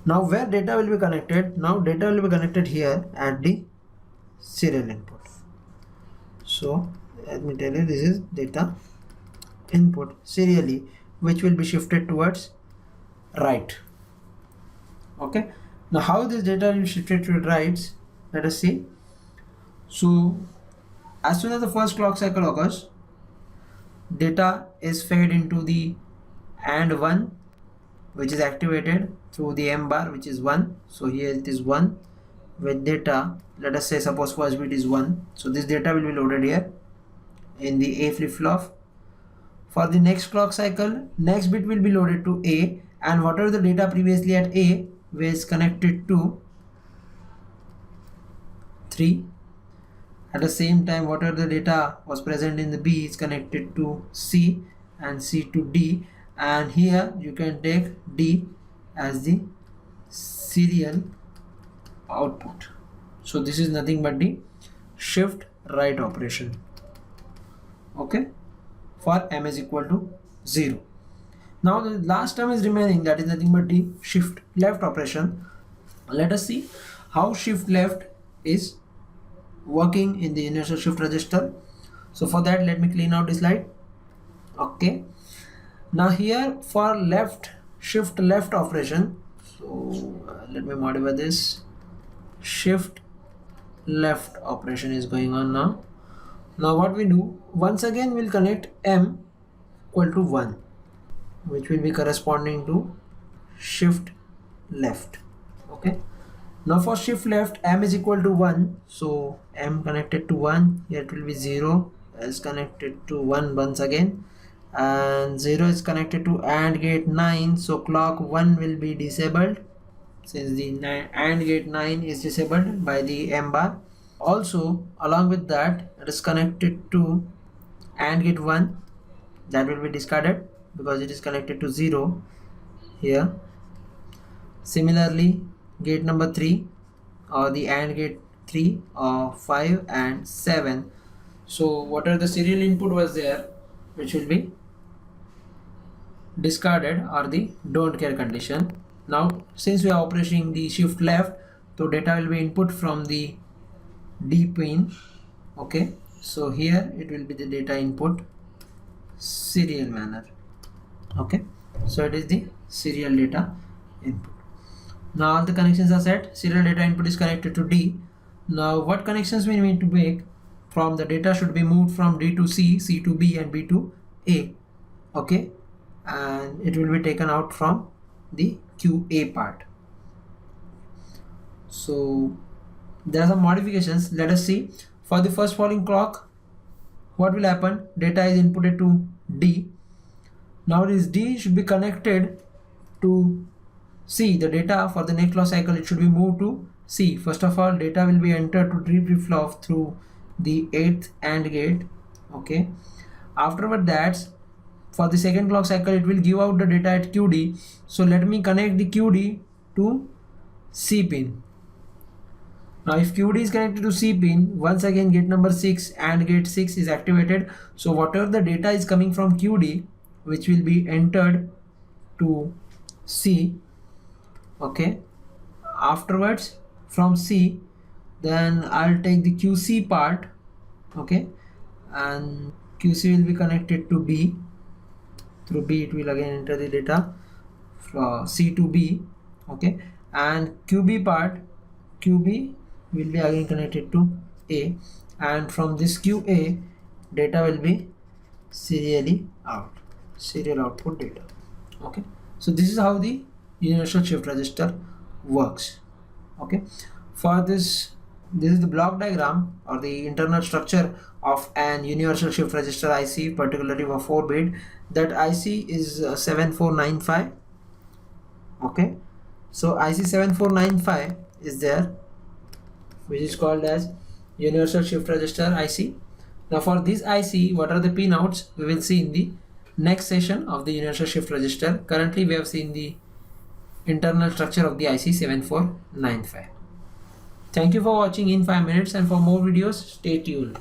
Now where data will be connected? Now data will be connected here at the serial input. So let me tell you, this is data input serially, which will be shifted towards right. Okay, now how this data will be shifted to right, let us see. So as soon as the first clock cycle occurs, data is fed into the AND 1, which is activated through the M bar, which is 1. So here it is 1 with data, let us say suppose first bit is 1, so this data will be loaded here in the A flip-flop. For the next clock cycle, next bit will be loaded to A, and whatever the data previously at A was connected to 3. At the same time, whatever the data was present in the B is connected to C, and C to D, and here you can take D as the serial output. So this is nothing but the shift right operation. Okay, for M is equal to 0. Now the last term is remaining, that is nothing but the shift left operation. Let us see how shift left is working in the universal shift register. So for that, let me clean out the slide. Okay, now here for left shift left operation, so let me modify this. Shift left operation is going on now. Now what we do, once again we'll connect M equal to 1, which will be corresponding to shift left. Okay, now for shift left, M is equal to 1, so M connected to 1, here it will be 0 is connected to 1 once again, and 0 is connected to AND gate 9, so clock 1 will be disabled since the AND gate 9 is disabled by the M bar. Also along with that, it is connected to AND gate 1, that will be discarded because it is connected to 0 here. Similarly, gate number 3 or the AND gate 3 or 5 and 7, so whatever the serial input was there, which will be discarded or the don't care condition. Now since we are operating the shift left, so data will be input from the D pin. Okay, so here it will be the data input serial manner. Okay, so it is the serial data input. Now all the connections are set, serial data input is connected to D. Now what connections we need to make? From the data should be moved from D to C, C to B and B to A. Okay, and it will be taken out from the QA part. So there are some modifications. Let us see. For the first falling clock, what will happen? Data is inputted to D. Now this D should be connected to C. The data for the next clock cycle, it should be moved to C. First of all, data will be entered to D flip-flop through the 8th AND gate. Okay, afterward that, for the second clock cycle, it will give out the data at QD. So let me connect the QD to C pin. Now if QD is connected to C pin, once again gate number 6 and gate 6 is activated. So whatever the data is coming from QD, which will be entered to C. Okay, afterwards from C, then I'll take the QC part. Okay, and QC will be connected to B. Through B it will again enter the data from C to B. Okay, and QB part, QB will be again connected to A, and from this QA data will be serially out, serial output data. Okay, so this is how the universal shift register works. Okay, for this is the block diagram or the internal structure of an universal shift register IC, particularly for 4-bit. That IC is 7495. Okay, so IC 7495 is there, which is called as universal shift register IC. Now for this IC, what are the pinouts, we will see in the next session of the universal shift register. Currently we have seen the internal structure of the IC 7495. Thank you for watching in 5 minutes, and for more videos stay tuned.